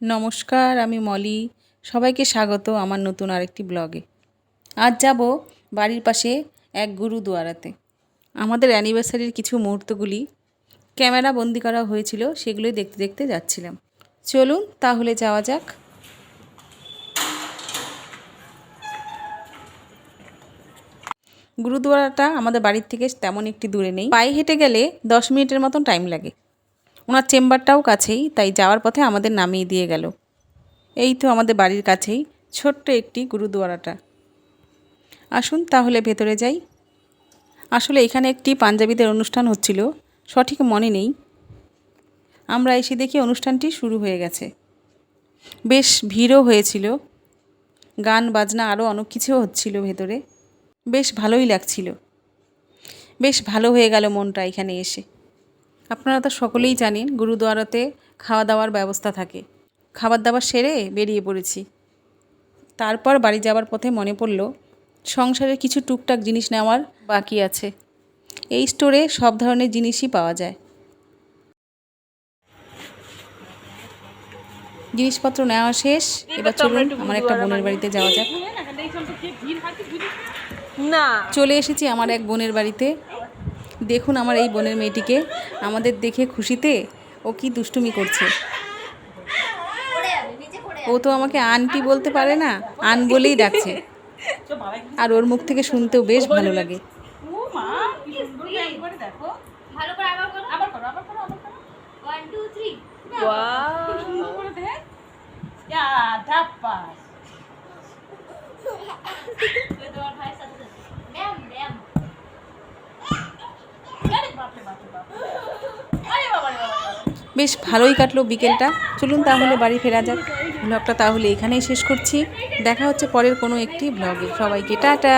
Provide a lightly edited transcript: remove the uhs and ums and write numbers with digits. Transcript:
নমস্কার, আমি মলি। সবাইকে স্বাগত আমার নতুন আরেকটি ব্লগে। আজ যাব বাড়ির পাশে এক গুরুদুয়ারাতে। আমাদের অ্যানিভার্সারির কিছু মুহূর্তগুলি ক্যামেরা বন্দি করা হয়েছিল, সেগুলোই দেখতে দেখতে যাচ্ছিলাম। চলুন তাহলে যাওয়া যাক। গুরুদুয়ারাটা আমাদের বাড়ির থেকে তেমন একটি দূরে নেই, পায়ে হেঁটে গেলে 10 মিনিটের মতন টাইম লাগে। ওনার চেম্বারটাও কাছেই, তাই যাওয়ার পথে আমাদের নামিয়ে দিয়ে গেল। এই তো আমাদের বাড়ির কাছেই ছোট্ট একটি গুরুদুয়ারাটা। আসুন তাহলে ভেতরে যাই। আসলে এখানে একটি পাঞ্জাবিদের অনুষ্ঠান হচ্ছিল, সঠিক মনে নেই। আমরা এসে দেখি অনুষ্ঠানটি শুরু হয়ে গেছে। বেশ ভিড়ও হয়েছিল, গান বাজনা আরও অনেক কিছুও হচ্ছিল ভেতরে। বেশ ভালোই লাগছিল, বেশ ভালো হয়ে গেল মনটা এখানে এসে। আপনারা তো সকলেই জানেন গুরুদুয়ারাতে খাওয়া দাওয়ার ব্যবস্থা থাকে। খাবার দাবার সেরে বেরিয়ে পড়েছি। তারপর বাড়ি যাওয়ার পথে মনে পড়ল সংসারের কিছু টুকটাক জিনিস নেওয়ার বাকি আছে। এই স্টোরে সব ধরনের জিনিসই পাওয়া যায়। জিনিসপত্র নেওয়া শেষ, এবার চলুন আমার একটা বোনের বাড়িতে যাওয়া যাক। না, চলে এসেছি আমার এক বোনের বাড়িতে। দেখুন আমার এই বোনের মেয়েটিকে, আমাদের দেখে খুশিতে ও কি দুষ্টুমি করছে। ও তো আমাকে আন্টি বলতে পারে না, আন বলেই ডাকছে। আর ওর মুখ থেকে শুনতেও বেশ ভালো লাগে। বেশ ভালোই কাটলো বিকেলটা। চলুন তাহলে বাড়ি ফেরা যাক। ব্লগটা তাহলে এখানেই শেষ করছি। দেখা হচ্ছে পরের কোনো একটি ব্লগে। সবাইকে টাটা।